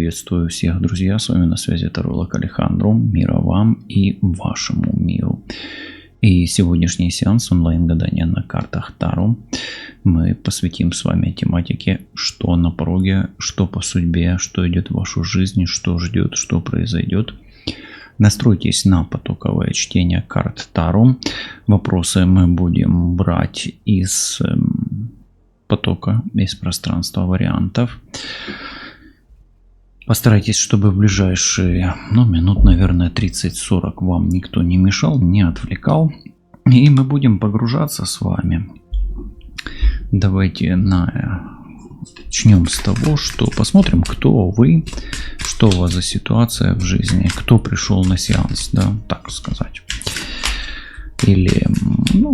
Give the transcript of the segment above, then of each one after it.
Приветствую всех, друзья. С вами на связи таролог Алехандро. Мира вам и вашему миру. И сегодняшний сеанс онлайн-гадания на картах Таро мы посвятим с вами тематике, что на пороге, что по судьбе, что идет в вашу жизнь, что ждет, что произойдет. Настройтесь на потоковое чтение карт Таро. Вопросы мы будем брать из потока, из пространства вариантов. Постарайтесь, чтобы в ближайшие, минут, наверное, 30-40 вам никто не мешал, не отвлекал. И мы будем погружаться с вами. Давайте начнем с того, что посмотрим, кто вы, что у вас за ситуация в жизни, кто пришел на сеанс, да, так сказать. Или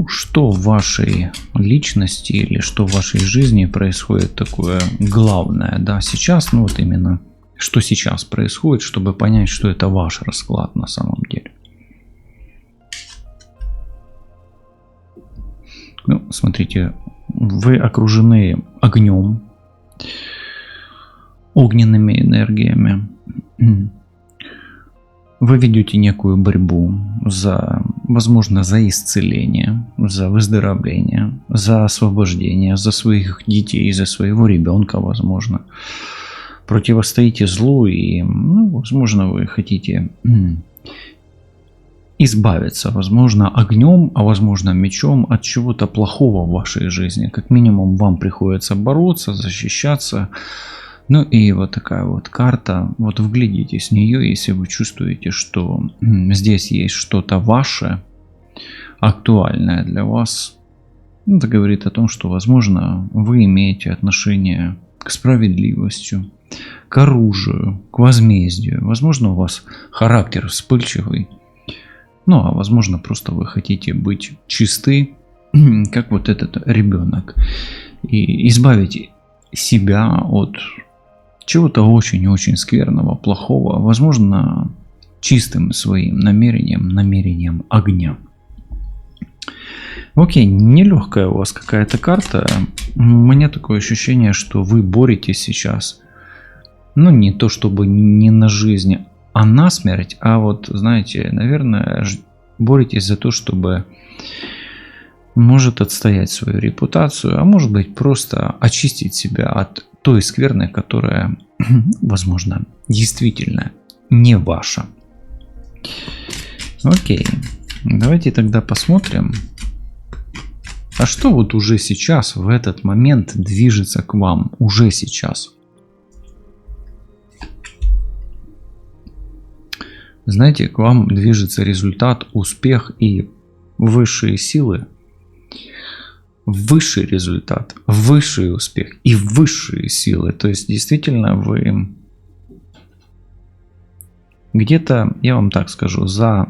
что в вашей личности, или что в вашей жизни происходит такое главное, да, сейчас, именно что сейчас происходит, чтобы понять, что это ваш расклад на самом деле. Смотрите, вы окружены огнем, огненными энергиями. Вы ведете некую борьбу возможно, за исцеление, за выздоровление, за освобождение, за своих детей, за своего ребенка, возможно. Противостоите злу и, возможно, вы хотите избавиться, возможно, огнем, а возможно, мечом от чего-то плохого в вашей жизни. Как минимум, вам приходится бороться, защищаться. И вот такая вот карта. Вот вглядитесь в нее, если вы чувствуете, что здесь есть что-то ваше, актуальное для вас. Это говорит о том, что, возможно, вы имеете отношение к справедливости, к оружию, к возмездию. Возможно, у вас характер вспыльчивый. А возможно, просто вы хотите быть чисты, как вот этот ребенок. И избавить себя от чего-то очень-очень скверного, плохого. Возможно, чистым своим намерением огня. Окей, нелегкая у вас какая-то карта. У меня такое ощущение, что вы боретесь сейчас. Не то чтобы не на жизнь, а на смерть. А вот, знаете, наверное, боретесь за то, чтобы, может, отстоять свою репутацию, а может быть, просто очистить себя от той скверны, которая, возможно, действительно не ваша. Окей, давайте тогда посмотрим. А что вот уже сейчас, в этот момент, движется к вам? Уже сейчас. Знаете, к вам движется результат, успех и высшие силы. Высший результат, высший успех и высшие силы. То есть, действительно, вы где-то, я вам так скажу, за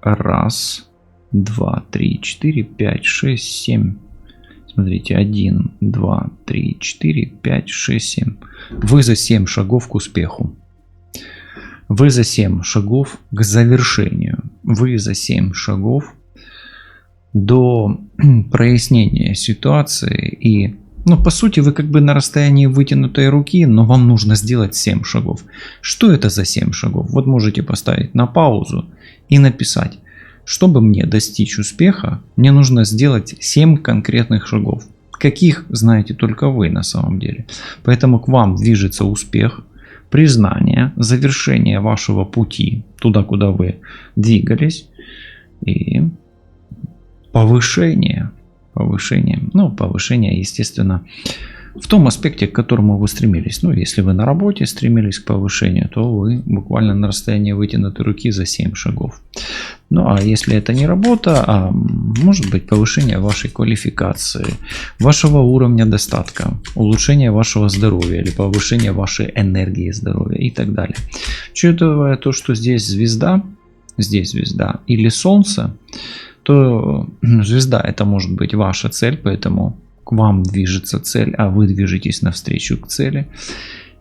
1, 2, 3, 4, 5, 6, 7. Смотрите, 1, 2, 3, 4, 5, 6, 7. Вы за 7 шагов к успеху. Вы за 7 шагов к завершению. Вы за 7 шагов до прояснения ситуации. И, по сути, вы как бы на расстоянии вытянутой руки, но вам нужно сделать 7 шагов. Что это за 7 шагов? Вот можете поставить на паузу и написать. Чтобы мне достичь успеха, мне нужно сделать 7 конкретных шагов. Каких, знаете только вы на самом деле. Поэтому к вам движется успех, признание, завершение вашего пути туда, куда вы двигались, и повышение. Повышение, естественно, в том аспекте, к которому вы стремились. Если вы на работе стремились к повышению, то вы буквально на расстоянии вытянутой руки за 7 шагов. А если это не работа, а может быть повышение вашей квалификации, вашего уровня достатка, улучшение вашего здоровья или повышение вашей энергии здоровья и так далее. Учитывая то, что здесь звезда или солнце, то звезда — это может быть ваша цель, поэтому к вам движется цель, а вы движетесь навстречу к цели.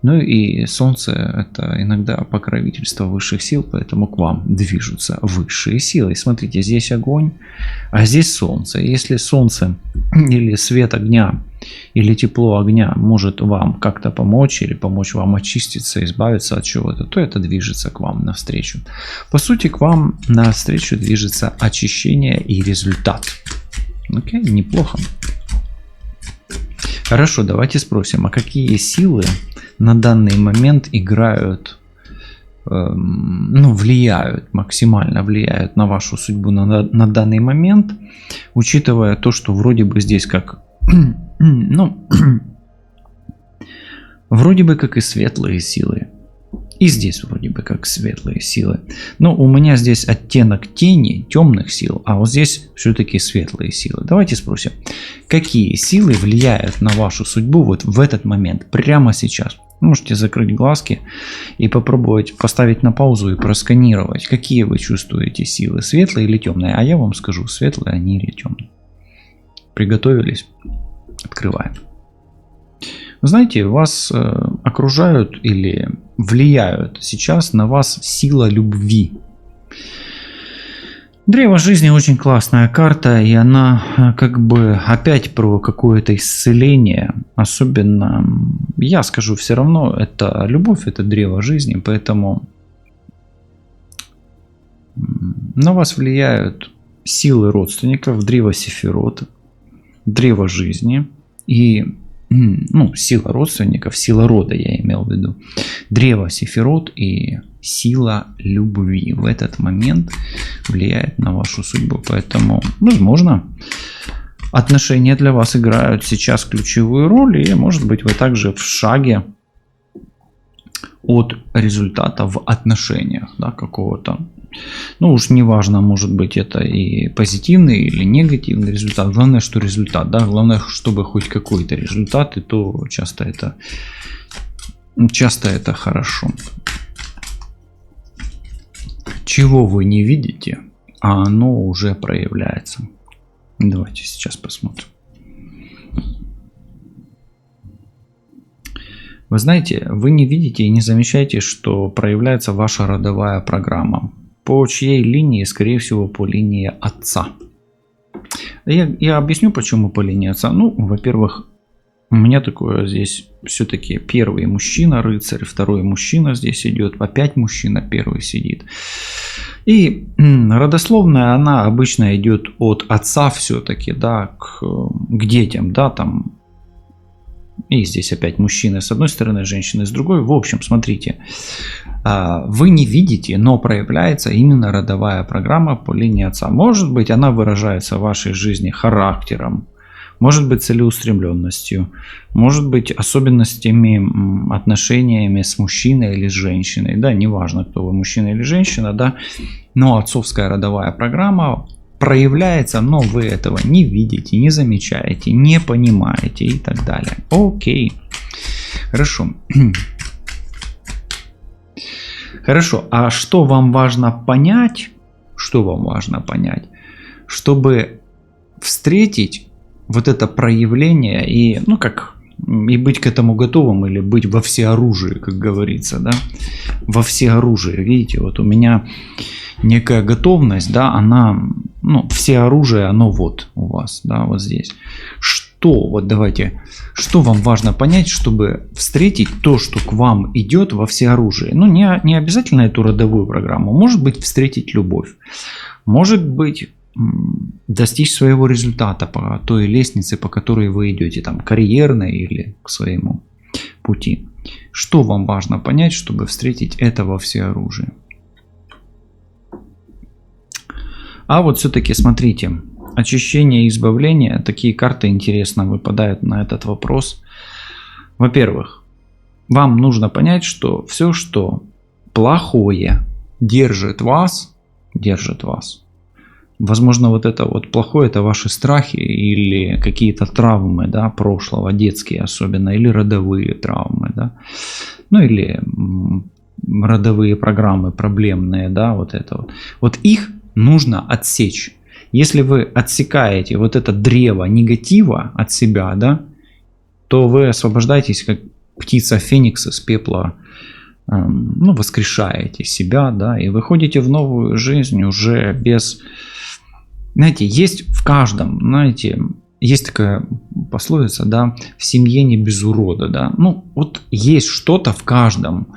И солнце — это иногда покровительство высших сил, поэтому к вам движутся высшие силы. Смотрите, здесь огонь, а здесь солнце. Если солнце или свет огня или тепло огня может вам как-то помочь или помочь вам очиститься, избавиться от чего-то, то это движется к вам навстречу. По сути, к вам навстречу движется очищение и результат. Окей, неплохо. Хорошо, давайте спросим, а какие силы на данный момент играют, влияют, максимально влияют на вашу судьбу на данный момент, учитывая то, что вроде бы здесь как, вроде бы как и светлые силы. И здесь вроде бы как светлые силы. Но у меня здесь оттенок тени, темных сил, а вот здесь все-таки светлые силы. Давайте спросим, какие силы влияют на вашу судьбу вот в этот момент, прямо сейчас? Можете закрыть глазки и попробовать поставить на паузу и просканировать, какие вы чувствуете силы, светлые или темные. А я вам скажу, светлые они или темные. Приготовились? Открываем. Вы знаете, вас окружают или влияют сейчас на вас сила любви. Древо жизни очень классная карта, и она как бы опять про какое-то исцеление. Особенно, я скажу, все равно это любовь, это древо жизни, поэтому на вас влияют силы родственников, древо Сефирот, древо жизни и сила родственников, сила рода я имел в виду, древо Сефирот и сила любви в этот момент влияет на вашу судьбу. Поэтому, возможно, отношения для вас играют сейчас ключевую роль, и, может быть, вы также в шаге от результата в отношениях, да, какого-то. Уж неважно, может быть, это и позитивный или негативный результат. Главное, что результат, да, главное, чтобы хоть какой-то результат, и то часто это хорошо. Чего вы не видите, а оно уже проявляется. Давайте сейчас посмотрим. Вы знаете, вы не видите и не замечаете, что проявляется ваша родовая программа. По чьей линии? Скорее всего, по линии отца. Я объясню, почему по линии отца. Во-первых, у меня такое здесь все-таки первый мужчина, рыцарь, второй мужчина здесь идет, опять мужчина первый сидит. И родословная, она обычно идет от отца все-таки, да, к детям, да, там. И здесь опять мужчины с одной стороны, женщины с другой. В общем, смотрите, вы не видите, но проявляется именно родовая программа по линии отца. Может быть, она выражается в вашей жизни характером, может быть, целеустремленностью, может быть, особенностями отношениями с мужчиной или с женщиной. Да, неважно, кто вы, мужчина или женщина, да, но отцовская родовая программа проявляется, но вы этого не видите, не замечаете, не понимаете и так далее. Окей. Хорошо. Хорошо. А что вам важно понять? Что вам важно понять? Чтобы встретить вот это проявление и, и быть к этому готовым, или быть во всеоружии, как говорится, да? Во всеоружии. Видите, вот у меня некая готовность, да, она, всеоружие, оно вот у вас, да, вот здесь. Что вам важно понять, чтобы встретить то, что к вам идет во всеоружии? Не обязательно эту родовую программу. Может быть, встретить любовь. Может быть, достичь своего результата по той лестнице, по которой вы идете, там, карьерной или к своему пути. Что вам важно понять, чтобы встретить это во всеоружии? А вот все-таки смотрите, очищение и избавление, такие карты интересно выпадают на этот вопрос. Во-первых, вам нужно понять, что все, что плохое держит вас. Возможно, вот это вот плохое, это ваши страхи или какие-то травмы, да, прошлого, детские особенно, или родовые травмы, да, или родовые программы проблемные, да, вот это вот. Вот их нужно отсечь. Если вы отсекаете вот это древо негатива от себя, да, то вы освобождаетесь, как птица Феникса с пепла, воскрешаете себя, да, и выходите в новую жизнь уже без... Знаете, есть в каждом, есть такая пословица, да, в семье не без урода, да. Ну, вот есть что-то в каждом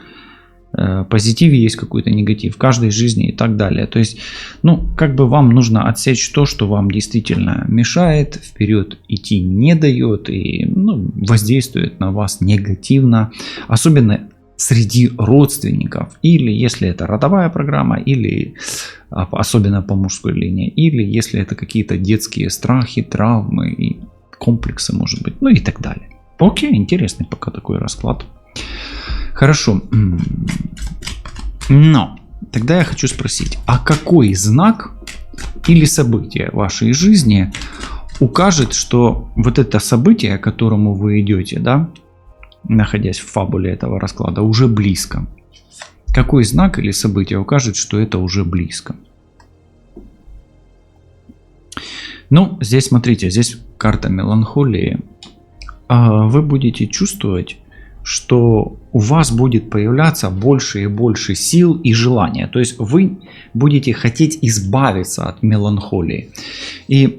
позитиве, есть какой-то негатив в каждой жизни и так далее. То есть, ну, как бы вам нужно отсечь то, что вам действительно мешает, вперед идти не дает и, ну, воздействует на вас негативно, особенно среди родственников, или если это родовая программа, или особенно по мужской линии, или если это какие-то детские страхи, травмы и комплексы, может быть, ну и так далее. Окей, интересный пока такой расклад. Хорошо. Но тогда я хочу спросить, а какой знак или событие в вашей жизни укажет, что вот это событие, к которому вы идете, да, находясь в фабуле этого расклада, уже близко? Какой знак или событие укажет, что это уже близко? Ну, здесь смотрите, здесь карта меланхолии. Вы будете чувствовать, что у вас будет появляться больше и больше сил и желания. То есть вы будете хотеть избавиться от меланхолии. И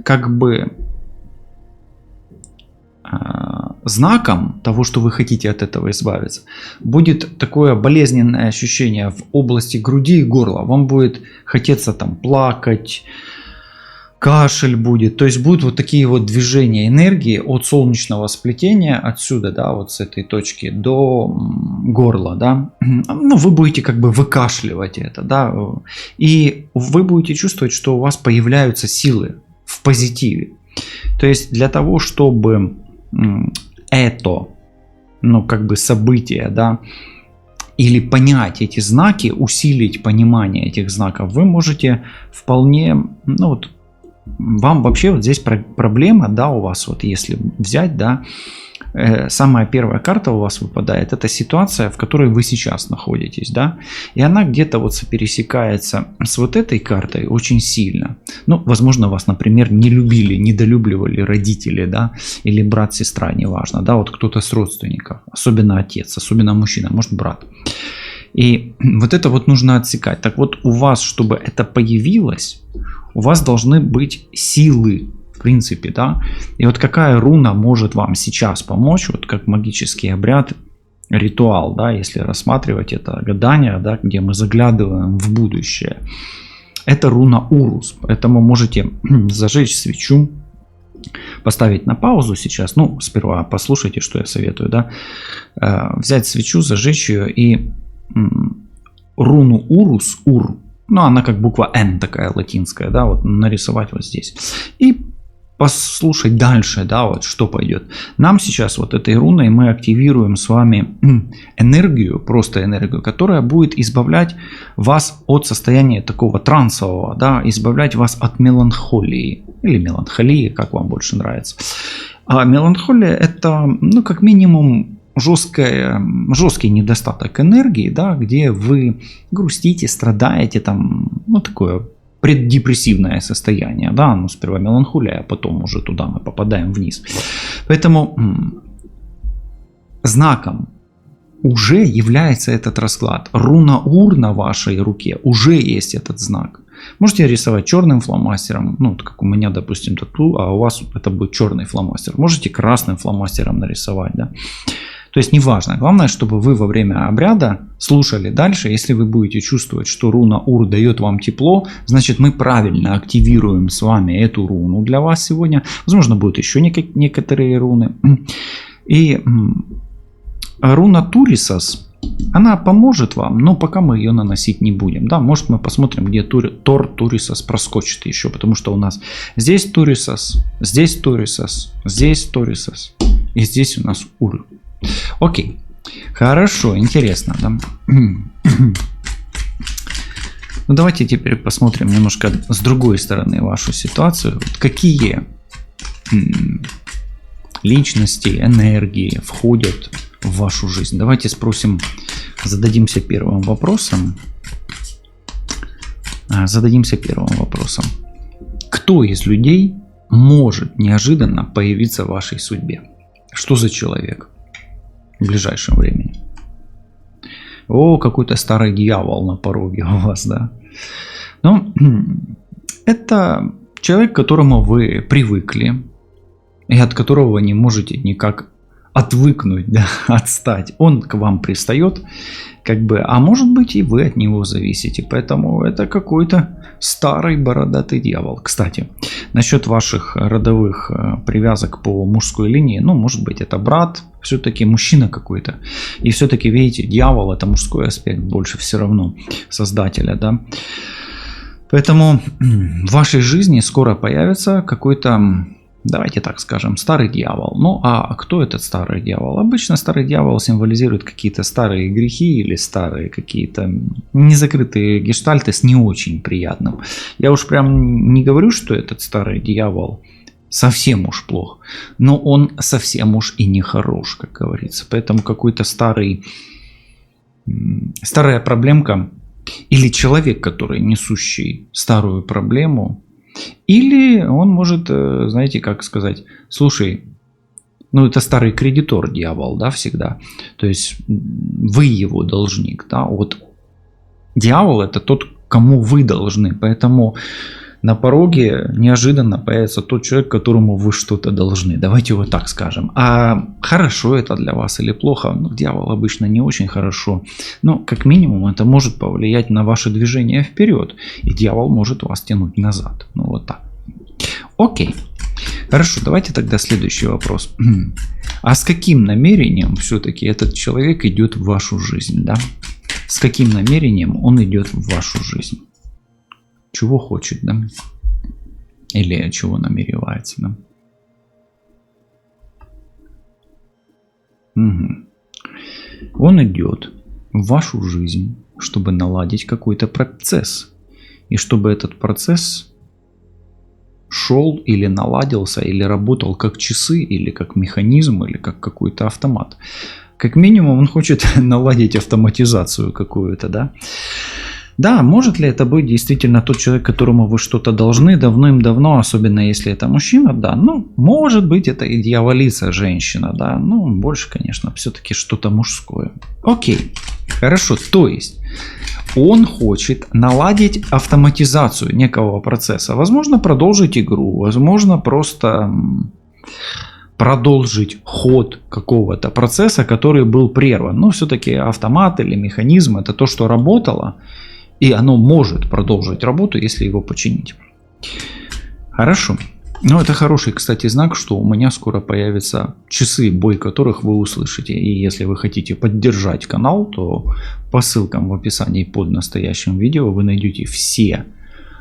как бы знаком того, что вы хотите от этого избавиться, будет такое болезненное ощущение в области груди и горла. Вам будет хотеться там плакать, кашель будет, то есть будут вот такие вот движения энергии от солнечного сплетения отсюда, да, вот с этой точки до горла, да, ну вы будете как бы выкашливать это, да, и вы будете чувствовать, что у вас появляются силы в позитиве. То есть для того, чтобы это, ну как бы событие, да, или понять эти знаки, усилить понимание этих знаков, вы можете вполне, ну вот, вам вообще вот здесь проблема, да, у вас вот если взять, да, самая первая карта у вас выпадает, это ситуация, в которой вы сейчас находитесь, да, и она где-то вот пересекается с вот этой картой очень сильно. Ну, возможно, вас, например, не любили, недолюбливали родители, да, или брат, сестра, неважно, да, вот кто-то с родственников, особенно отец, особенно мужчина, может брат. И вот это вот нужно отсекать. Так вот, у вас, чтобы это появилось, у вас должны быть силы, в принципе, да. И вот какая руна может вам сейчас помочь, вот как магический обряд, ритуал, да, если рассматривать это гадание, да, где мы заглядываем в будущее. Это руна Урус. Поэтому можете зажечь свечу, поставить на паузу сейчас. Ну, сперва послушайте, что я советую, да. Взять свечу, зажечь ее и руну Урус, Ур, ну, она как буква Н такая латинская, да, вот нарисовать вот здесь. И послушать дальше, да, вот что пойдет. Нам сейчас вот этой руной мы активируем с вами энергию, просто энергию, которая будет избавлять вас от состояния такого трансового, да, избавлять вас от меланхолии или меланхолии, как вам больше нравится. А меланхолия это, ну, как минимум, жесткий недостаток энергии, да, где вы грустите, страдаете, там, ну, такое преддепрессивное состояние, да, ну, сперва меланхолия, а потом уже туда мы попадаем вниз. Поэтому знаком уже является этот расклад. Руна Ур на вашей руке уже есть этот знак. Можете рисовать черным фломастером, ну, как у меня, допустим, тату, а у вас это будет черный фломастер. Можете красным фломастером нарисовать, да. То есть неважно, главное, чтобы вы во время обряда слушали дальше. Если вы будете чувствовать, что руна Ур дает вам тепло, значит мы правильно активируем с вами эту руну для вас сегодня. Возможно, будут еще некоторые руны. И руна Турисас, она поможет вам, но пока мы ее наносить не будем. Да, может мы посмотрим, где Тор Турисас проскочит еще, потому что у нас здесь Турисас, здесь Турисас, здесь Турисас и здесь у нас Ур. Окей, хорошо, интересно, да? Ну, давайте теперь посмотрим немножко с другой стороны вашу ситуацию. Вот какие личности, энергии входят в вашу жизнь? Давайте спросим, зададимся первым вопросом. Кто из людей может неожиданно появиться в вашей судьбе? Что за человек в ближайшем времени? О, какой-то старый дьявол на пороге у вас, да? Ну, это человек, к которому вы привыкли, и от которого вы не можете никак отвыкнуть, да, отстать. Он к вам пристает, как бы, а может быть и вы от него зависите. Поэтому это какой-то старый бородатый дьявол. Кстати, насчет ваших родовых привязок по мужской линии, ну, может быть, это брат, все-таки мужчина какой-то. И все-таки, видите, дьявол — это мужской аспект больше все равно создателя, да. Поэтому в вашей жизни скоро появится какой-то, давайте так скажем, старый дьявол. Ну, а кто этот старый дьявол? Обычно старый дьявол символизирует какие-то старые грехи или старые какие-то незакрытые гештальты с не очень приятным. Я уж прям не говорю, что этот старый дьявол совсем уж плох, но он совсем уж и не хорош, как говорится. Поэтому какой-то старая проблемка или человек, который несущий старую проблему, или он может, знаете, как сказать, слушай, ну это старый кредитор дьявол, да, всегда. То есть вы его должник, да. Вот дьявол — это тот, кому вы должны. Поэтому на пороге неожиданно появится тот человек, которому вы что-то должны. Давайте вот так скажем. А хорошо это для вас или плохо? Ну, дьявол обычно не очень хорошо. Но как минимум это может повлиять на ваше движение вперед. И дьявол может вас тянуть назад. Ну вот так. Окей. Хорошо, давайте тогда следующий вопрос. А с каким намерением все-таки этот человек идет в вашу жизнь? Да? С каким намерением он идет в вашу жизнь? Чего хочет, да? Или чего намеревается, да? Угу. Он идет в вашу жизнь, чтобы наладить какой-то процесс. И чтобы этот процесс шел или наладился, или работал как часы, или как механизм, или как какой-то автомат. Как минимум он хочет наладить автоматизацию какую-то, да? Да, может ли это быть действительно тот человек, которому вы что-то должны давным-давно, особенно если это мужчина, да, ну, может быть, это и дьяволица женщина, да, ну, больше, конечно, все-таки что-то мужское. Окей, хорошо, то есть он хочет наладить автоматизацию некого процесса, возможно, продолжить игру, возможно, просто продолжить ход какого-то процесса, который был прерван. Но все-таки автомат или механизм — это то, что работало, и оно может продолжить работу, если его починить. Хорошо. Ну, это хороший, кстати, знак, что у меня скоро появятся часы, бой которых вы услышите. И если вы хотите поддержать канал, то по ссылкам в описании под настоящим видео вы найдете все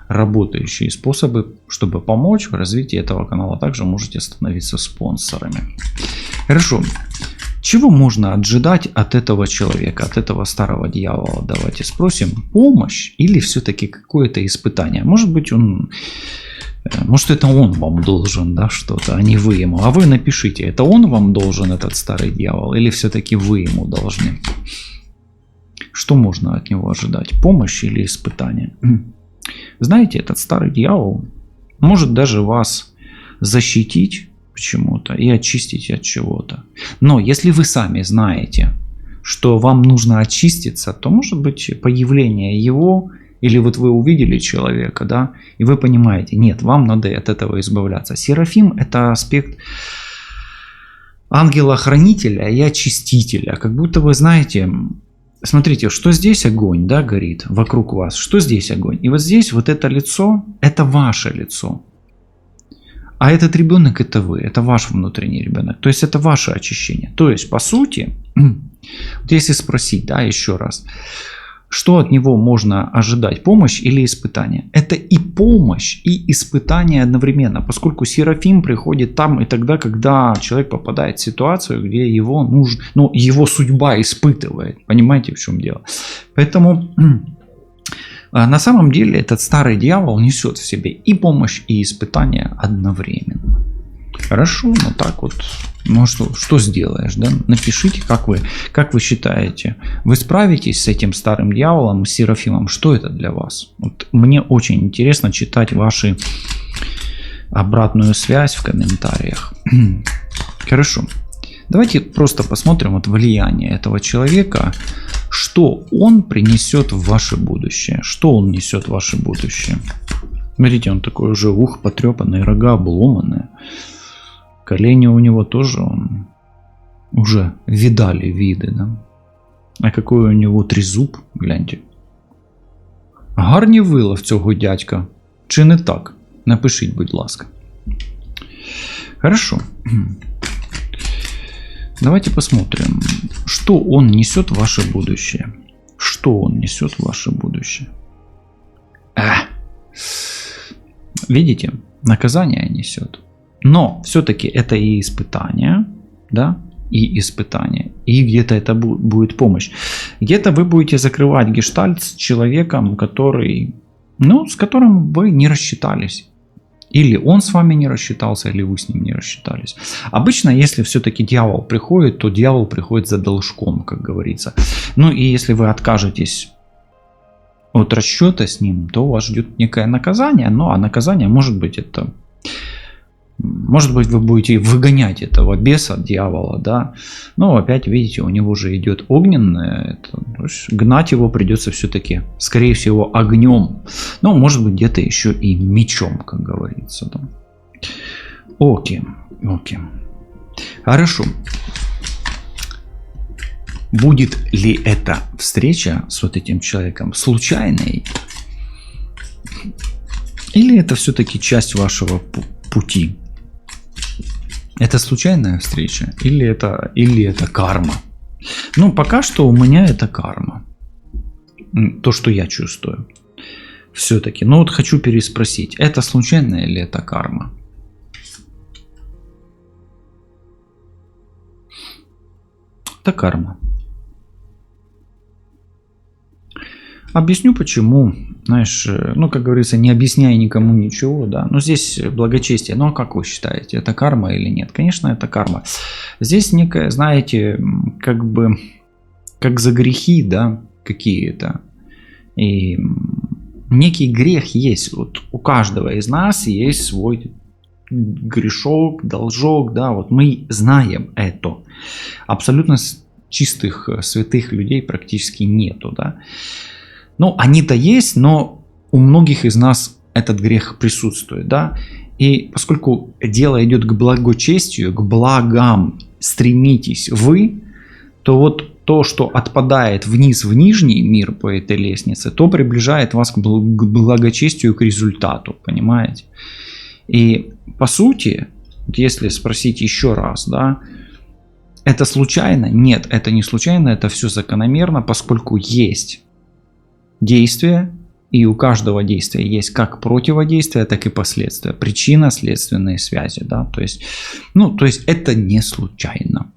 работающие способы, чтобы помочь в развитии этого канала. Также можете становиться спонсорами. Хорошо. Чего можно ожидать от этого человека, от этого старого дьявола? Давайте спросим. Помощь или все-таки какое-то испытание? Может быть, может, это он вам должен, да, что-то, а не вы ему. А вы напишите, это он вам должен, этот старый дьявол, или все-таки вы ему должны? Что можно от него ожидать? Помощь или испытание? Знаете, этот старый дьявол может даже вас защитить почему-то и очистить от чего-то. Но если вы сами знаете, что вам нужно очиститься, то может быть появление его, или вот вы увидели человека, да, и вы понимаете, нет, вам надо от этого избавляться. Серафим — это аспект ангела-хранителя и очистителя. Как будто вы знаете, смотрите, что здесь огонь, да, горит вокруг вас, что здесь огонь. И вот здесь вот это лицо — это ваше лицо. А этот ребенок — это вы, это ваш внутренний ребенок. То есть это ваше очищение. То есть, по сути, вот если спросить, да, еще раз, что от него можно ожидать, помощь или испытание? Это и помощь, и испытание одновременно, поскольку Серафим приходит там и тогда, когда человек попадает в ситуацию, где его нужно, ну, его судьба испытывает. Понимаете, в чем дело? Поэтому на самом деле этот старый дьявол несет в себе и помощь, и испытание одновременно. Хорошо, ну так вот, ну что сделаешь, да? Напишите, как вы считаете, вы справитесь с этим старым дьяволом, с Серафимом, что это для вас? Вот мне очень интересно читать вашу обратную связь в комментариях. Хорошо, давайте просто посмотрим вот влияние этого человека, что он принесет в ваше будущее, что он несет в ваше будущее. Смотрите, он такой уже потрепанный, рога обломанные. Колени у него тоже уже видали виды, да? А какой у него тризуб, гляньте. Гарні вила в цього дядька. Чи не так? Напишіть, будь ласка. Хорошо. Давайте посмотрим, что он несет в ваше будущее. Что он несет в ваше будущее? Видите? Наказание несет. Но все-таки это и испытание, да? И испытание. И где-то это будет помощь. Где-то вы будете закрывать гештальт с человеком, который, ну, с которым вы не рассчитались. Или он с вами не рассчитался, или вы с ним не рассчитались. Обычно, если все-таки дьявол приходит, то дьявол приходит за должком, как говорится. Ну и если вы откажетесь от расчета с ним, то вас ждет некое наказание. Ну а наказание может быть это... Может быть, вы будете выгонять этого беса, дьявола, да. Но опять, видите, у него же идет огненное. Гнать его придется все-таки, скорее всего, огнем. Но может быть, где-то еще и мечом, как говорится. Да. Окей. Хорошо. Будет ли эта встреча с вот этим человеком случайной? Или это все-таки часть вашего пути? Это случайная встреча или это карма? Ну, пока что у меня это карма. То, что я чувствую. Все-таки. Но вот хочу переспросить. Это случайная или это карма? Это карма. Объясню почему. Знаешь, ну, как говорится, не объясняя никому ничего, да. Но здесь благочестие. Ну, а как вы считаете, это карма или нет? Конечно, это карма. Здесь некая, знаете, как бы, как за грехи, да, какие-то. И некий грех есть. Вот у каждого из нас есть свой грешок, должок, да. Вот мы знаем это. Абсолютно чистых, святых людей практически нету, да. Ну, они-то есть, но у многих из нас этот грех присутствует, да. И поскольку дело идет к благочестию, к благам стремитесь вы, то вот то, что отпадает вниз в нижний мир по этой лестнице, то приближает вас к благочестию, к результату, понимаете. И по сути, если спросить еще раз, да, это случайно? Нет, это не случайно, это все закономерно, поскольку есть действие, и у каждого действия есть как противодействие, так и последствия, причинно-следственные связи, да, то есть это не случайно.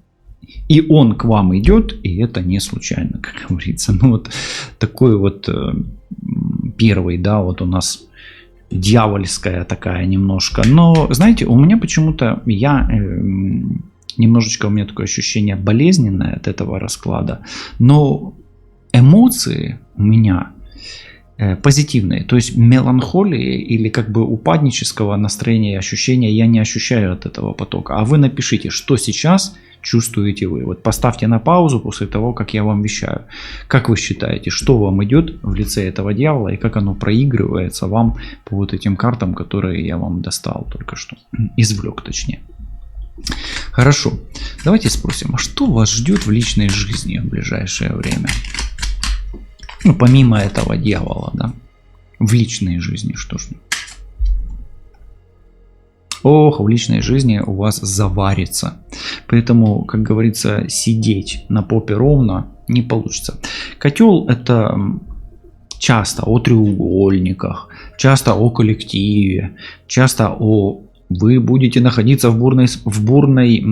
И он к вам идет, и это не случайно, как говорится. Ну вот такой вот первый, да, вот у нас дьявольская такая немножко. Но, знаете, у меня почему-то, немножечко у меня такое ощущение болезненное от этого расклада, но эмоции у меня позитивные, то есть меланхолии или как бы упаднического настроения и ощущения я не ощущаю от этого потока. А вы напишите, что сейчас чувствуете вы. Вот поставьте на паузу после того, как я вам вещаю. Как вы считаете, что вам идет в лице этого дьявола и как оно проигрывается вам по вот этим картам, которые я вам достал только что, извлек точнее. Хорошо, давайте спросим, а что вас ждет в личной жизни в ближайшее время? Ну, помимо этого дьявола, да, в личной жизни что ж? Ох, в личной жизни у вас заварится. Поэтому, как говорится, сидеть на попе ровно не получится. Котел — это часто о треугольниках, часто о коллективе, часто вы будете находиться в бурной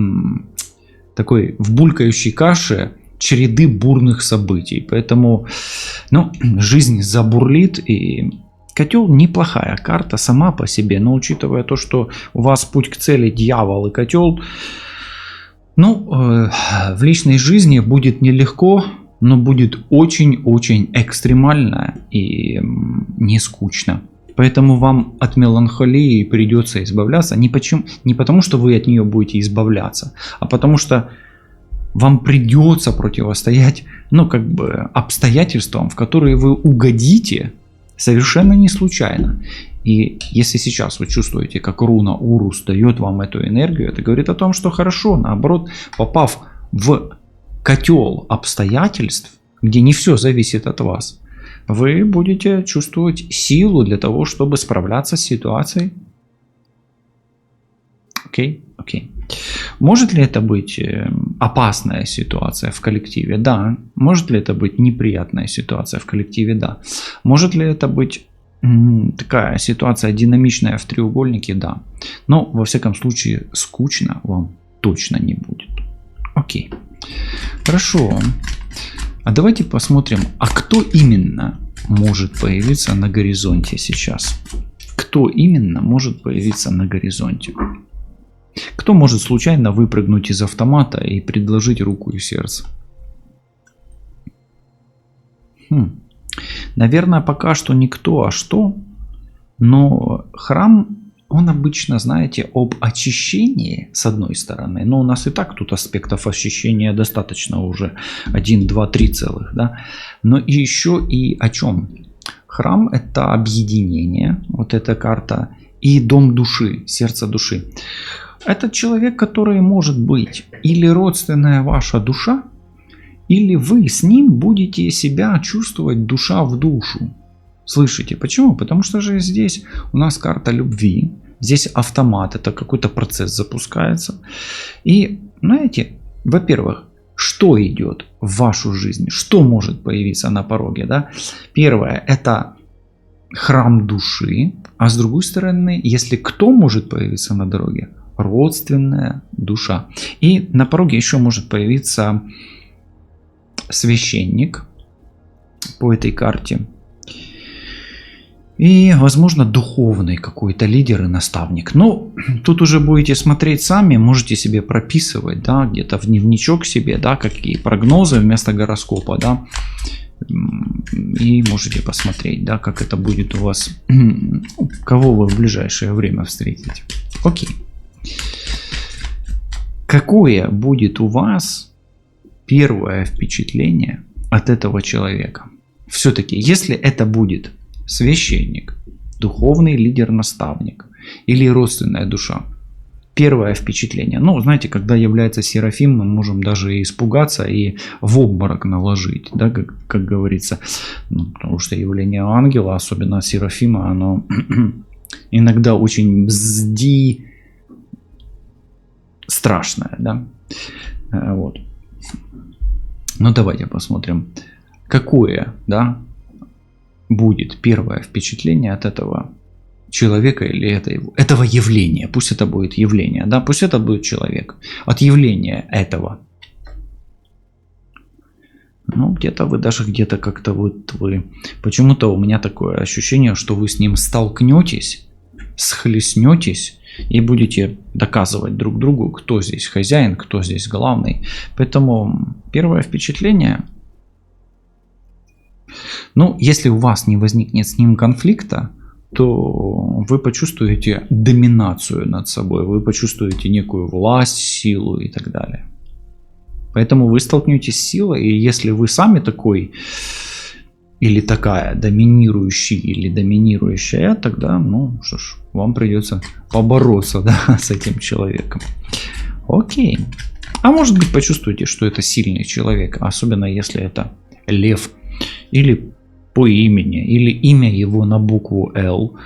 такой, в булькающей каше череды бурных событий. Поэтому, жизнь забурлит, и котел неплохая карта сама по себе, но учитывая то, что у вас путь к цели дьявол и котел, в личной жизни будет нелегко, но будет очень-очень экстремально и не скучно. Поэтому вам от меланхолии придется избавляться не потому, что вы от нее будете избавляться, а потому что вам придется противостоять, обстоятельствам, в которые вы угодите совершенно не случайно. И если сейчас вы чувствуете, как руна Урус дает вам эту энергию, это говорит о том, что хорошо, наоборот, попав в котел обстоятельств, где не все зависит от вас, вы будете чувствовать силу для того, чтобы справляться с ситуацией. Окей. Может ли это быть опасная ситуация в коллективе? Да. Может ли это быть неприятная ситуация в коллективе? Да. Может ли это быть такая ситуация динамичная в треугольнике? Да. Но во всяком случае скучно вам точно не будет. Окей. Хорошо. А давайте посмотрим, а кто именно может появиться на горизонте сейчас? Кто именно может появиться на горизонте? Кто может случайно выпрыгнуть из автомата и предложить руку и сердце? Наверное, пока что никто, а что? Но храм, он обычно, знаете, об очищении, с одной стороны. Но у нас и так тут аспектов очищения достаточно уже. 1, 2, 3 целых. Да? Но еще и о чем? Храм – это объединение, вот эта карта, и дом души, сердце души. Это человек, который может быть или родственная ваша душа, или вы с ним будете себя чувствовать душа в душу. Слышите? Почему? Потому что же здесь у нас карта любви, здесь автомат, это какой-то процесс запускается. И, знаете, во-первых, что идет в вашу жизнь, что может появиться на пороге, да? Первое, это храм души, а с другой стороны, если кто может появиться на дороге? Родственная душа. И на пороге еще может появиться священник по этой карте. И, возможно, духовный какой-то лидер и наставник. Но тут уже будете смотреть сами, можете себе прописывать, да, где-то в дневничок себе, да, какие прогнозы вместо гороскопа, да. И можете посмотреть, да, как это будет у вас, кого вы в ближайшее время встретите. Окей. Какое будет у вас первое впечатление от этого человека? Все-таки, если это будет священник, духовный лидер-наставник или родственная душа, первое впечатление. Ну, знаете, когда является Серафим, мы можем даже испугаться и в обморок наложить, да, как говорится. Ну, потому что явление ангела, особенно Серафима, оно иногда очень страшное, да. Вот. Ну, давайте посмотрим, какое, да, будет первое впечатление от этого человека или этого явления. Пусть это будет явление, да, пусть это будет человек. От явления этого. Ну, где-то вы даже где-то как-то вот вы... Почему-то у меня такое ощущение, что вы с ним столкнетесь, схлестнетесь и будете доказывать друг другу, кто здесь хозяин, кто здесь главный. Поэтому первое впечатление... Ну, если у вас не возникнет с ним конфликта, то вы почувствуете доминацию над собой, вы почувствуете некую власть, силу и так далее. Поэтому вы столкнетесь с силой, и если вы сами такой или такая доминирующий или доминирующая, тогда, ну что ж, вам придется побороться, да, с этим человеком. Окей. А может быть, почувствуете, что это сильный человек, особенно если это лев, или по имени, или имя его на букву Л,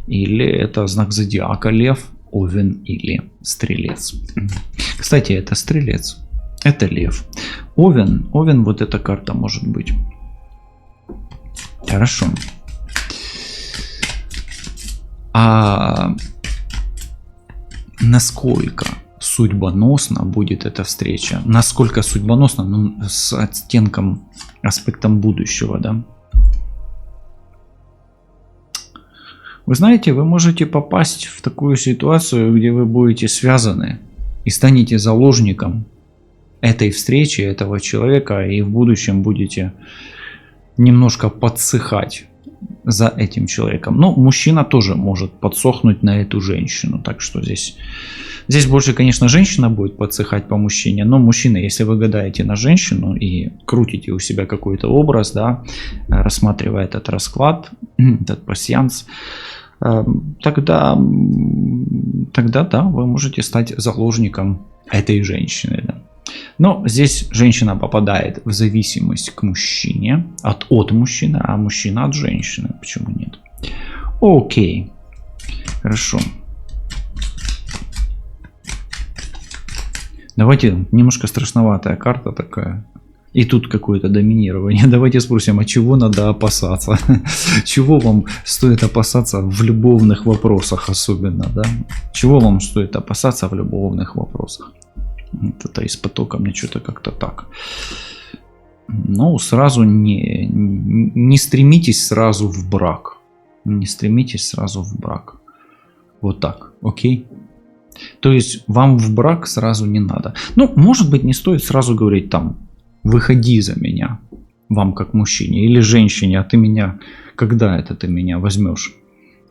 или это знак зодиака лев, овен или стрелец. Кстати, это стрелец, это лев. Овен, вот эта карта может быть. Хорошо. А насколько судьбоносна будет эта встреча? Насколько судьбоносна? Ну, с оттенком, аспектом будущего, да? Вы знаете, вы можете попасть в такую ситуацию, где вы будете связаны и станете заложником этой встречи, этого человека, и в будущем будете немножко подсыхать за этим человеком. Но мужчина тоже может подсохнуть на эту женщину, так что здесь больше, конечно, женщина будет подсыхать по мужчине, но мужчина, если вы гадаете на женщину и крутите у себя какой-то образ, да, рассматривая этот расклад, этот пасьянс, тогда да, вы можете стать заложником этой женщины. Да. Но здесь женщина попадает в зависимость к мужчине, от мужчины, а мужчина от женщины. Почему нет? Окей. Хорошо. Давайте, немножко страшноватая карта такая. И тут какое-то доминирование. Давайте спросим, а чего надо опасаться? Чего вам стоит опасаться в любовных вопросах особенно, да? Чего вам стоит опасаться в любовных вопросах? Это из потока мне что-то как-то так. Ну, сразу не стремитесь сразу в брак. Не стремитесь сразу в брак. Вот так, окей? То есть вам в брак сразу не надо. Ну, может быть, не стоит сразу говорить там, выходи за меня, вам как мужчине, или женщине, а ты меня, когда это ты меня возьмешь?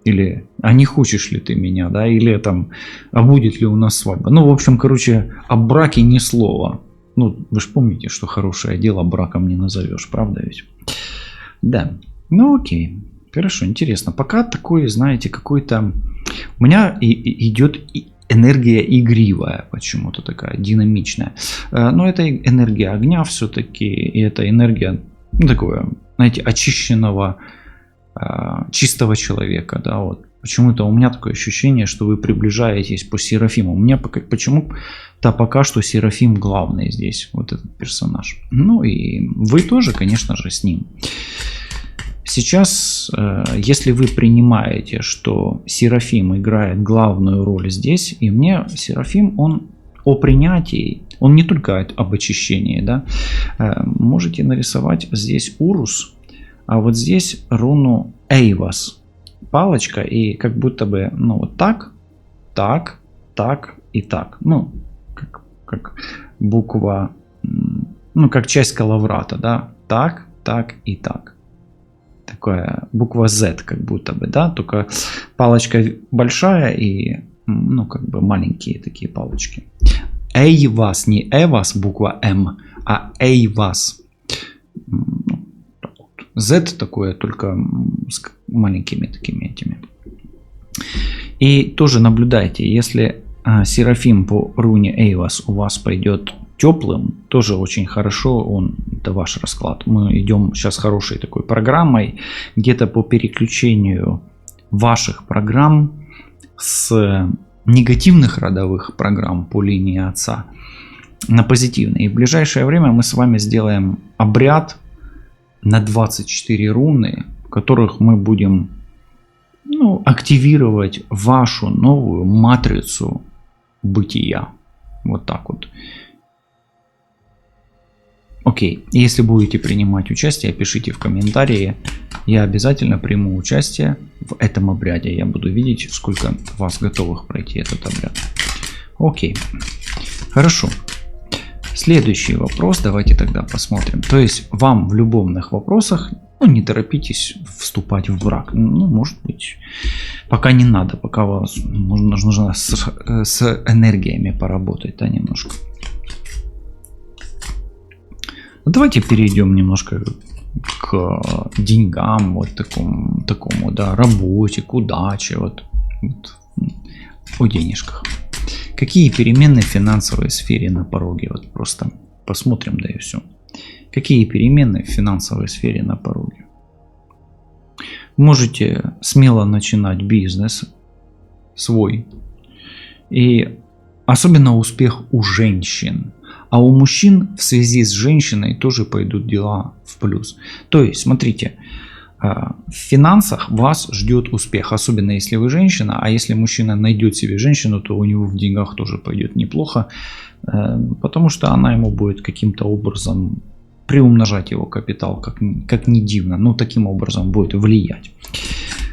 Или, а не хочешь ли ты меня, да, или там, а будет ли у нас свадьба? Ну, в общем, короче, о браке ни слова. Ну, вы же помните, что хорошее дело браком не назовешь, правда ведь? Да, ну окей, хорошо, интересно. Пока такое, знаете, какой-то... У меня идет энергия игривая, почему-то такая динамичная. Но это энергия огня все-таки, и это энергия, ну, такое, знаете, очищенного, чистого человека, да, вот. Почему-то у меня такое ощущение, что вы приближаетесь по Серафиму. У меня почему-то пока что Серафим главный здесь, вот этот персонаж. Ну и вы тоже, конечно же, с ним. Сейчас, если вы принимаете, что Серафим играет главную роль здесь, и мне Серафим, он о принятии, он не только об очищении, да, можете нарисовать здесь Урус, а вот здесь руну Эйвас, палочка, и как будто бы, ну, вот так, так, так и так, ну, как буква, ну, как часть калаврата, да, так, так и так. Такая буква Z как будто бы, да, только палочка большая и, ну, как бы маленькие такие палочки. Эйвас, не Эвас, буква М, а Эйвас. Z такое, только с маленькими такими этими. И тоже наблюдайте, если Серафим по руне Эйвас у вас пойдет теплым, тоже очень хорошо, это ваш расклад. Мы идем сейчас хорошей такой программой, где-то по переключению ваших программ с негативных родовых программ по линии отца на позитивные. И в ближайшее время мы с вами сделаем обряд на 24 руны, в которых мы будем, ну, активировать вашу новую матрицу бытия. Вот так вот. Окей, если будете принимать участие, пишите в комментарии. Я обязательно приму участие в этом обряде. Я буду видеть, сколько вас готовых пройти этот обряд. Окей, хорошо. Следующий вопрос, давайте тогда посмотрим. То есть вам в любовных вопросах, ну, не торопитесь вступать в брак. Ну, может быть, пока не надо, пока вас нужно с энергиями поработать, да, немножко. Давайте перейдем немножко к деньгам, вот такому, да, работе, к удаче, вот о денежках. Какие перемены в финансовой сфере на пороге? Вот просто посмотрим, да и все. Какие перемены в финансовой сфере на пороге? Можете смело начинать бизнес свой. И особенно успех у женщин. А у мужчин в связи с женщиной тоже пойдут дела в плюс. То есть, смотрите, в финансах вас ждет успех, особенно если вы женщина, а если мужчина найдет себе женщину, то у него в деньгах тоже пойдет неплохо, потому что она ему будет каким-то образом приумножать его капитал, как ни дивно, но таким образом будет влиять.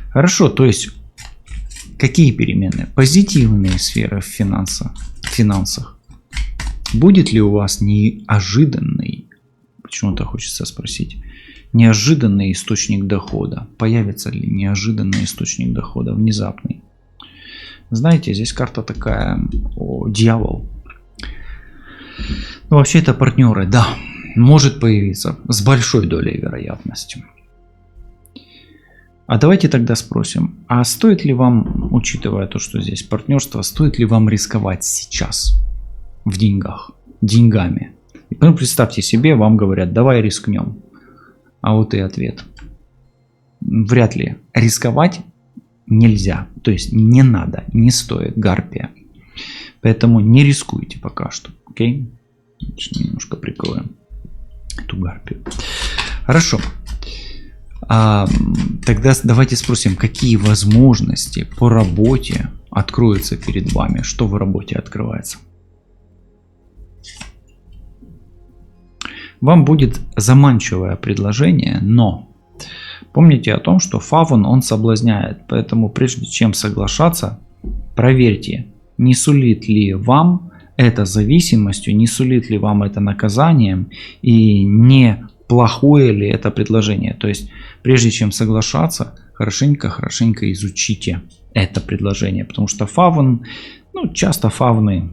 Хорошо, то есть, какие перемены? Позитивные сферы в финансах. Будет ли у вас неожиданный, почему-то хочется спросить, неожиданный источник дохода? Появится ли неожиданный источник дохода, внезапный? Знаете, здесь карта такая, дьявол. Ну, вообще это партнеры, да, может появиться с большой долей вероятности. А давайте тогда спросим, а стоит ли вам, учитывая то, что здесь партнерство, стоит ли вам рисковать сейчас в деньгах, деньгами? И потом представьте себе, вам говорят, давай рискнем. А вот и ответ. Вряд ли. Рисковать нельзя. То есть не надо, не стоит, гарпия. Поэтому не рискуйте пока что. Окей? Немножко прикроем эту гарпию. Хорошо. Тогда давайте спросим, какие возможности по работе откроются перед вами? Что в работе открывается? Вам будет заманчивое предложение, но помните о том, что фавн он соблазняет. Поэтому прежде чем соглашаться, проверьте, не сулит ли вам это зависимостью, не сулит ли вам это наказанием и не плохое ли это предложение. То есть прежде чем соглашаться, хорошенько изучите это предложение. Потому что фавн, часто фавны,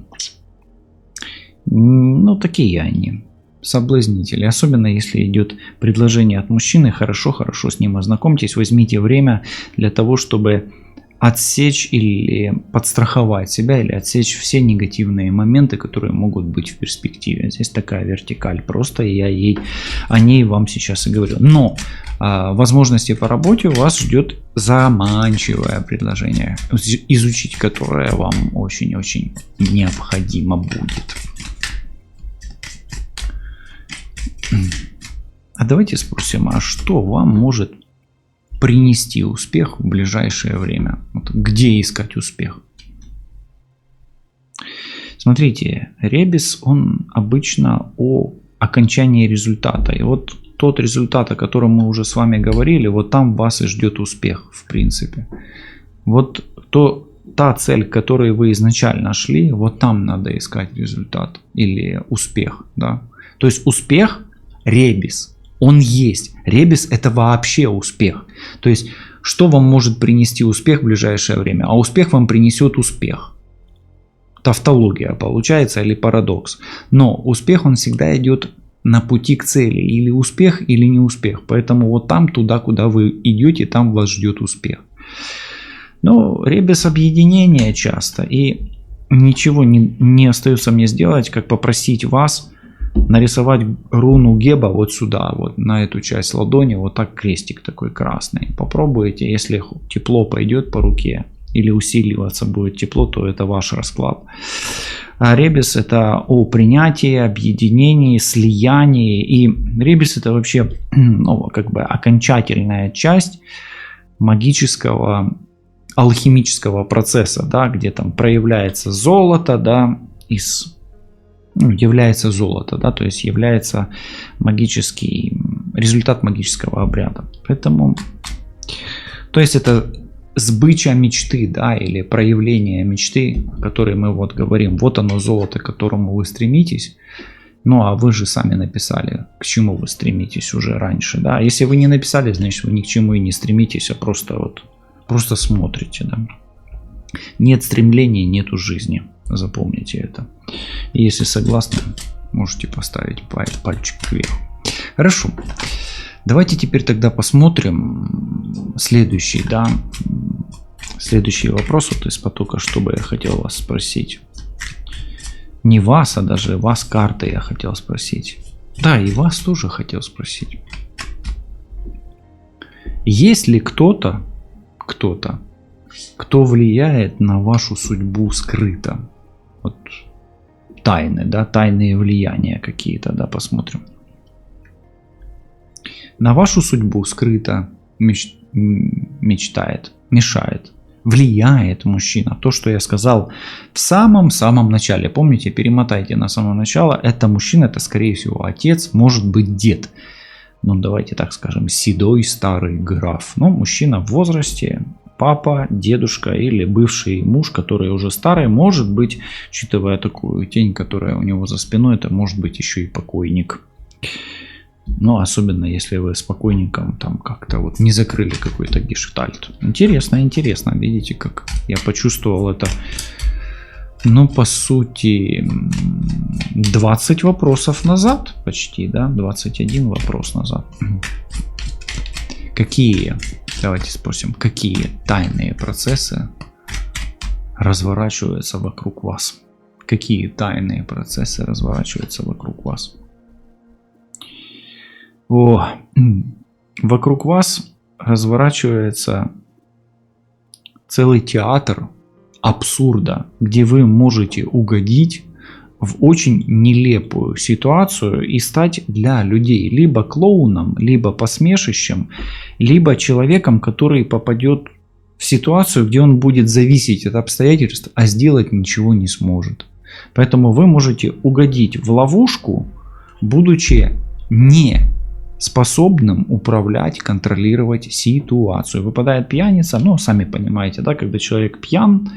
такие они, соблазнители. Особенно если идет предложение от мужчины, хорошо с ним ознакомьтесь, возьмите время для того, чтобы отсечь или подстраховать себя, или отсечь все негативные моменты, которые могут быть в перспективе. Здесь такая вертикаль, просто я о ней вам сейчас и говорю. Но возможности по работе у вас ждет заманчивое предложение, изучить которое вам очень-очень необходимо будет. А давайте спросим, а что вам может принести успех в ближайшее время? Вот где искать успех? Смотрите, ребус, он обычно о окончании результата. И вот тот результат, о котором мы уже с вами говорили, вот там вас и ждет успех, в принципе. Вот та цель, к которой вы изначально шли, вот там надо искать результат или успех. Да? То есть успех, ребус, он есть. Ребус — это вообще успех. То есть, что вам может принести успех в ближайшее время? А успех вам принесет успех. Тавтология получается или парадокс. Но успех, он всегда идет на пути к цели. Или успех, или не успех. Поэтому вот там, туда, куда вы идете, там вас ждет успех. Но ребус объединения часто. И ничего не остается мне сделать, как попросить вас нарисовать руну Геба вот сюда, вот на эту часть ладони, вот так крестик такой красный. Попробуйте, если тепло пойдет по руке или усиливаться будет тепло, то это ваш расклад. А ребус — это о принятии, объединении, слиянии. И ребус — это вообще окончательная часть магического, алхимического процесса, да, где там проявляется золото, да, является золото, да, то есть является результат магического обряда. Поэтому, то есть это сбыча мечты, да, или проявление мечты, о которой мы вот говорим. Вот оно золото, к которому вы стремитесь. Ну, а вы же сами написали, к чему вы стремитесь уже раньше, да. Если вы не написали, значит, вы ни к чему и не стремитесь, а просто смотрите, да. Нет стремлений, нету жизни. Запомните это. И если согласны, можете поставить пальчик вверх. Хорошо. Давайте теперь тогда посмотрим следующий вопрос вот из потока, что бы я хотел вас спросить. Не вас, а даже вас карты я хотел спросить. Да, и вас тоже хотел спросить. Есть ли кто-то, кто влияет на вашу судьбу скрыто? Вот тайны, да, тайные влияния какие-то, да, посмотрим. На вашу судьбу скрыто мечтает, мешает, влияет мужчина. То, что я сказал в самом начале. Помните, перемотайте на самое начало. Это мужчина, это скорее всего отец, может быть дед. Ну, давайте так скажем, седой старый граф. Ну, мужчина в возрасте. Папа, дедушка или бывший муж, который уже старый, может быть, учитывая такую тень, которая у него за спиной, это может быть еще и покойник. Но особенно если вы с покойником там как-то вот не закрыли какой-то гештальт. Интересно, видите, как я почувствовал это. Ну, по сути, 20 вопросов назад почти, да, 21 вопрос назад. Какие Давайте спросим, какие тайные процессы разворачиваются вокруг вас? Какие тайные процессы разворачиваются вокруг вас? Вокруг вас разворачивается целый театр абсурда, где вы можете угодить в очень нелепую ситуацию и стать для людей либо клоуном, либо посмешищем, либо человеком, который попадет в ситуацию, где он будет зависеть от обстоятельств, а сделать ничего не сможет. Поэтому вы можете угодить в ловушку, будучи не способным управлять, контролировать ситуацию. Выпадает пьяница, ну, сами понимаете, да, когда человек пьян,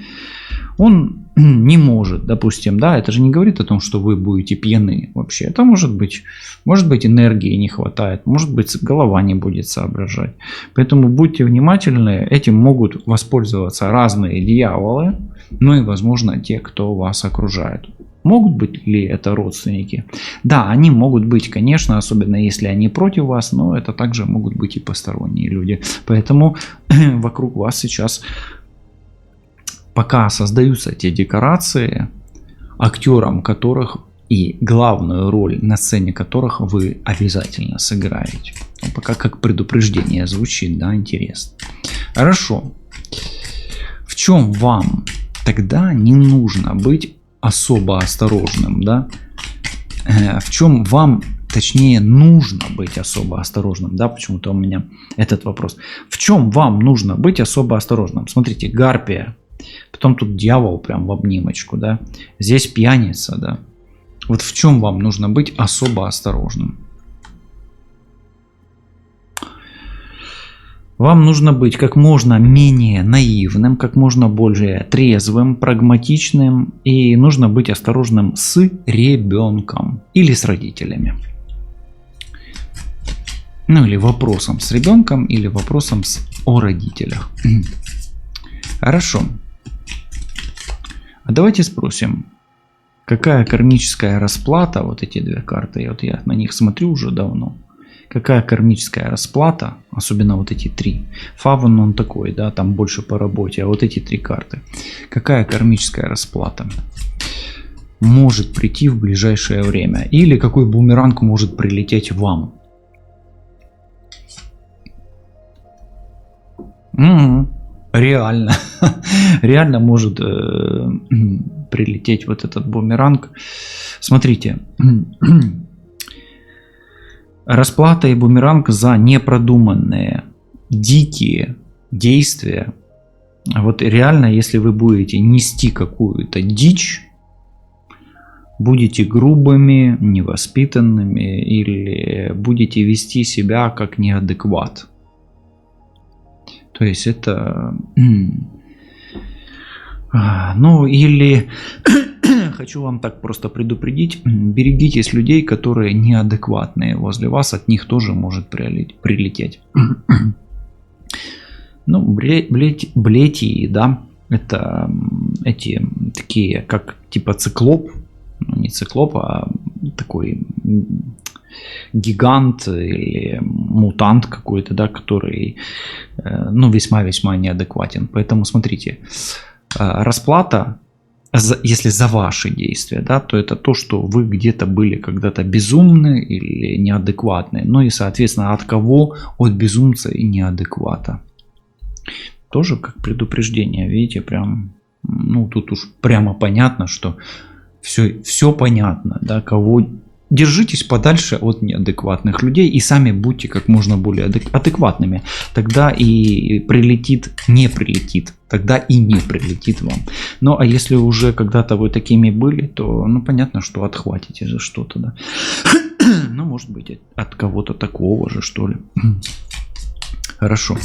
он не может, допустим, да, это же не говорит о том, что вы будете пьяны вообще. Это может быть энергии не хватает, может быть голова не будет соображать. Поэтому будьте внимательны, этим могут воспользоваться разные дьяволы, ну и, возможно, те, кто вас окружает. Могут быть ли это родственники? Да, они могут быть, конечно, особенно если они против вас, но это также могут быть и посторонние люди. Поэтому вокруг вас сейчас, пока создаются те декорации, актерам которых и главную роль на сцене которых вы обязательно сыграете. Ну, пока как предупреждение звучит, да, интересно. Хорошо. В чем вам тогда не нужно быть особо осторожным, да? В чем вам, точнее, нужно быть особо осторожным, да? Почему-то у меня этот вопрос. В чем вам нужно быть особо осторожным? Смотрите, гарпия, потом тут дьявол прям в обнимочку, да? Здесь пьяница, да? Вот в чем вам нужно быть особо осторожным? Вам нужно быть как можно менее наивным, как можно более трезвым, прагматичным, и нужно быть осторожным с ребенком или с родителями. Ну или вопросом с ребенком, или вопросом о родителях. Хорошо. А давайте спросим, какая кармическая расплата, вот эти две карты, вот я на них смотрю уже давно. Какая кармическая расплата, особенно вот эти три. Фавн он такой, да, там больше по работе, а вот эти три карты. Какая кармическая расплата может прийти в ближайшее время? Или какой бумеранг может прилететь вам? Реально. Реально может прилететь вот этот бумеранг. Смотрите. Расплата и бумеранг за непродуманные, дикие действия. Вот реально, если вы будете нести какую-то дичь, будете грубыми, невоспитанными или будете вести себя как неадекват. То есть это... Ну или... Хочу вам так просто предупредить, берегитесь людей, которые неадекватные возле вас, от них тоже может прилететь. Ну, блетии, да, это эти такие, как типа циклоп, ну, не циклоп, а такой гигант или мутант какой-то, да, который, ну, весьма-весьма неадекватен. Поэтому смотрите, расплата, если за ваши действия, да, то это то, что вы где-то были когда-то безумны или неадекватны. Ну и, соответственно, от кого? От безумца и неадеквата. Тоже как предупреждение, видите, прям, ну тут уж прямо понятно, что все понятно, да, кого... Держитесь подальше от неадекватных людей и сами будьте как можно более адекватными. Тогда и не прилетит. Тогда и не прилетит вам. Ну а если уже когда-то вы такими были, то ну понятно, что отхватите за что-то. Да? Ну может быть от кого-то такого же, что ли. Хорошо.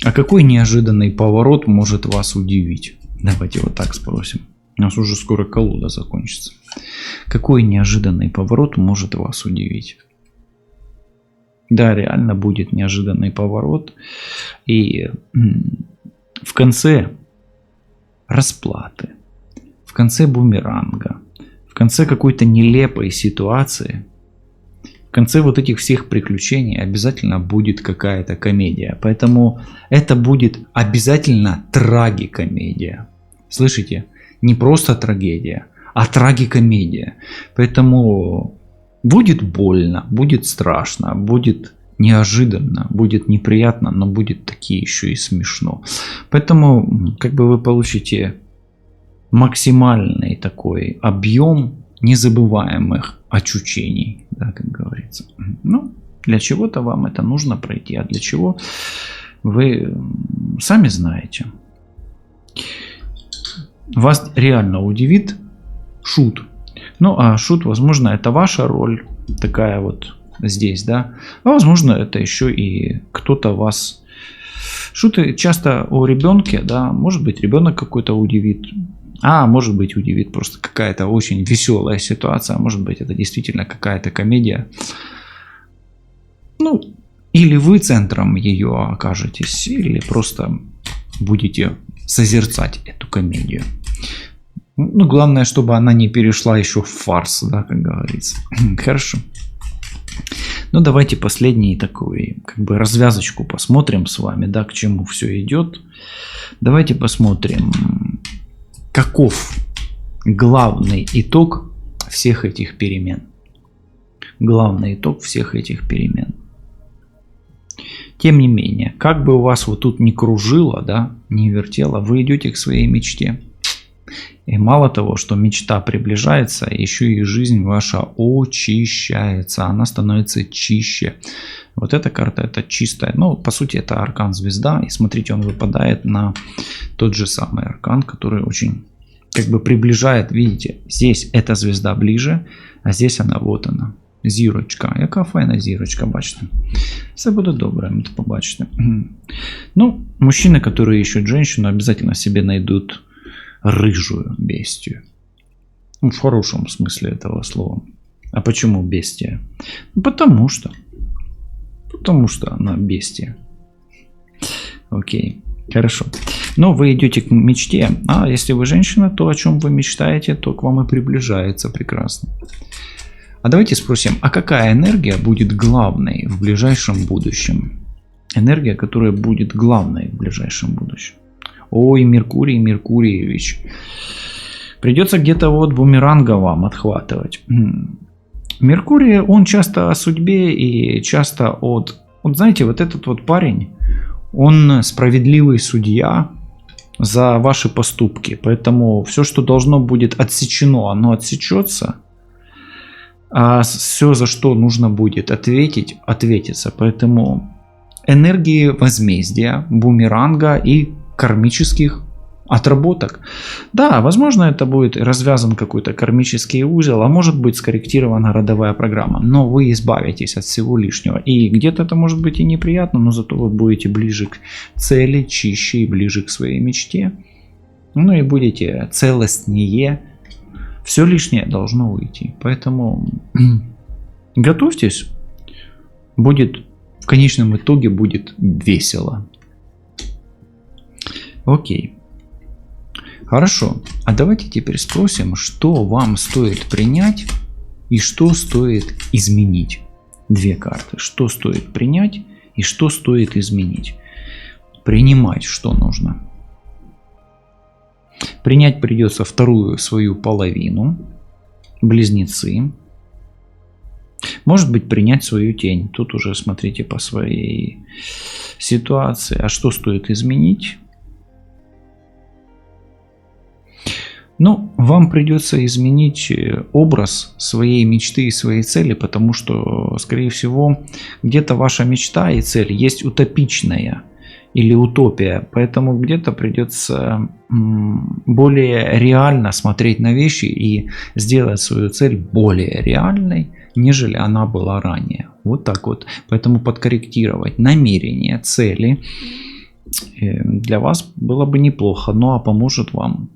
А какой неожиданный поворот может вас удивить? Давайте вот так спросим. У нас уже скоро колода закончится. Какой неожиданный поворот может вас удивить? Да, реально будет неожиданный поворот. И в конце расплаты, в конце бумеранга, в конце какой-то нелепой ситуации, конце вот этих всех приключений обязательно будет какая-то комедия. Поэтому это будет обязательно трагикомедия. Слышите? Не просто трагедия, а трагикомедия. Поэтому будет больно, будет страшно, будет неожиданно, будет неприятно, но будет таки еще и смешно. Поэтому как бы вы получите максимальный такой объем незабываемых ощущений, да, как говорится. Ну, для чего-то вам это нужно пройти, а для чего вы сами знаете. Вас реально удивит шут. Ну, а шут, возможно, это ваша роль такая вот здесь, да. А возможно, это еще и кто-то вас... Шуты часто у ребенка, да, может быть, ребенок какой-то удивит. А может быть, удивит просто какая-то очень веселая ситуация. Может быть, это действительно какая-то комедия. Ну, или вы центром ее окажетесь, или просто будете созерцать эту комедию. Ну, главное, чтобы она не перешла еще в фарс, да, как говорится. Хорошо. Ну, давайте последний такой, как бы, развязочку посмотрим с вами, да, к чему все идет. Давайте посмотрим, каков главный итог всех этих перемен. Главный итог всех этих перемен. Тем не менее, как бы у вас вот тут ни кружило, да, не вертело, вы идете к своей мечте. И мало того, что мечта приближается, еще и жизнь ваша очищается, она становится чище. Вот эта карта, это чистая, ну, по сути, это аркан звезда, и смотрите, он выпадает на тот же самый аркан, который очень, как бы, приближает, видите, здесь эта звезда ближе, а здесь она, вот она, зірочка. Яка файна зірочка, бачите? Все буде добре, ви побачите. Ну, мужчины, которые ищут женщину, обязательно себе найдут рыжую бестию. Ну, в хорошем смысле этого слова. А почему бестия? Ну, потому что она бестия. Окей, хорошо. Но вы идете к мечте, а если вы женщина, то о чем вы мечтаете, то к вам и приближается прекрасно. А давайте спросим, а какая энергия будет главной в ближайшем будущем? Энергия, которая будет главной в ближайшем будущем. Ой, Меркурий Меркурьевич. Придется где-то вот бумеранга вам отхватывать. Меркурий, он часто о судьбе и часто от... Вот знаете, вот этот вот парень, он справедливый судья за ваши поступки. Поэтому все, что должно будет отсечено, оно отсечется. А все, за что нужно будет ответить, ответится. Поэтому энергии возмездия, бумеранга и кармических отработок. Да, возможно, это будет развязан какой-то кармический узел, а может быть скорректирована родовая программа. Но вы избавитесь от всего лишнего. И где-то это может быть и неприятно, но зато вы будете ближе к цели, чище и ближе к своей мечте. Ну и будете целостнее. Все лишнее должно уйти. Поэтому готовьтесь. Будет, в конечном итоге будет весело. Окей. Хорошо. А давайте теперь спросим, что вам стоит принять и что стоит изменить. Две карты. Что стоит принять и что стоит изменить. Принимать что нужно. Принять придется вторую свою половину. Близнецы. Может быть, принять свою тень. Тут уже смотрите по своей ситуации. А что стоит изменить? Ну, вам придется изменить образ своей мечты и своей цели, потому что, скорее всего, где-то ваша мечта и цель есть утопичная или утопия, поэтому где-то придется более реально смотреть на вещи и сделать свою цель более реальной, нежели она была ранее. Вот так вот. Поэтому подкорректировать намерения, цели для вас было бы неплохо, ну а поможет вам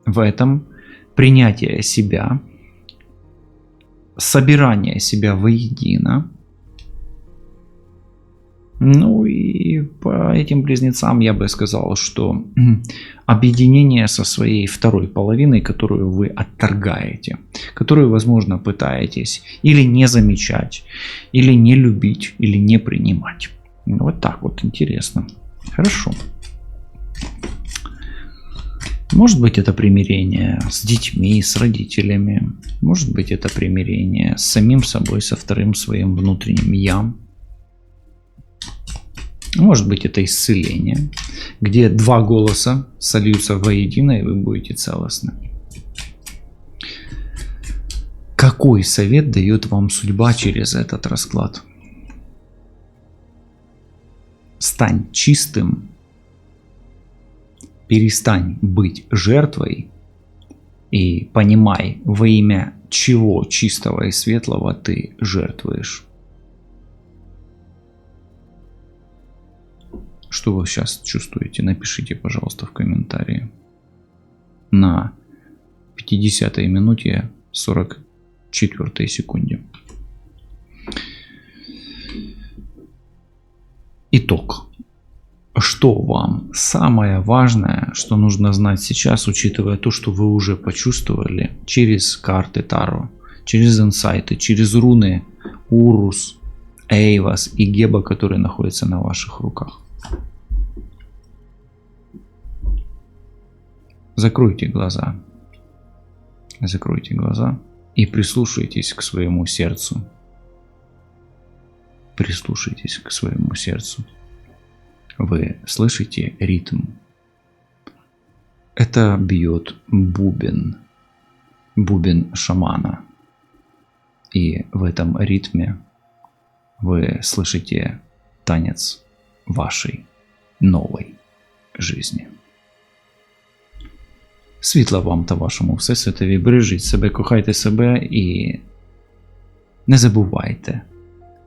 в этом принятие себя, собирание себя воедино, Ну и по этим близнецам я бы сказал, что объединение со своей второй половиной, которую вы отторгаете, которую, возможно, пытаетесь или не замечать, или не любить, или не принимать. Вот так вот, интересно. Хорошо. Может быть, это примирение с детьми, с родителями. Может быть, это примирение с самим собой, со вторым своим внутренним «я». Может быть, это исцеление, где два голоса сольются воедино, и вы будете целостны. Какой совет дает вам судьба через этот расклад? Стань чистым, перестань быть жертвой и понимай, во имя чего чистого и светлого ты жертвуешь. Что вы сейчас чувствуете? Напишите, пожалуйста, в комментарии. На 50-й минуте 44-й секунде. Итог. Что вам самое важное, что нужно знать сейчас, учитывая то, что вы уже почувствовали через карты Таро, через инсайты, через руны Урус, Эйвас и Геба, которые находятся на ваших руках? Закройте глаза. Закройте глаза и прислушайтесь к своему сердцу. Прислушайтесь к своему сердцу. Вы слышите ритм? Это бьет бубен. Бубен шамана. И в этом ритме вы слышите танец вашей новой жизни. Світла вам та вашому всесвітові, бережіть себе, кохайте себе і не забувайте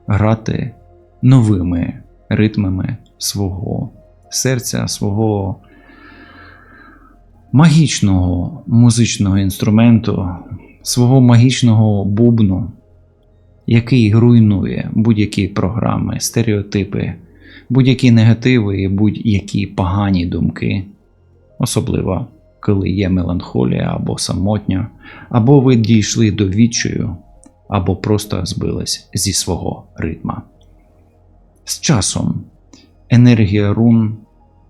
грати новими ритмами свого серця, свого магічного музичного інструменту, свого магічного бубну, який руйнує будь-які програми, стереотипи, будь-які негативи і будь-які погані думки, особливо коли є меланхолія або самотня, або ви дійшли до відчаю, або просто збились зі свого ритма. З часом енергія рун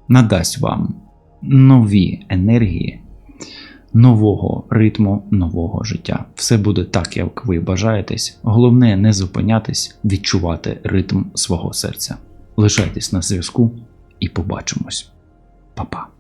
надасть вам нові енергії, нового ритму, нового життя. Все буде так, як ви бажаєтесь. Головне не зупинятись, відчувати ритм свого серця. Лишайтесь на зв'язку і побачимось. Па-па.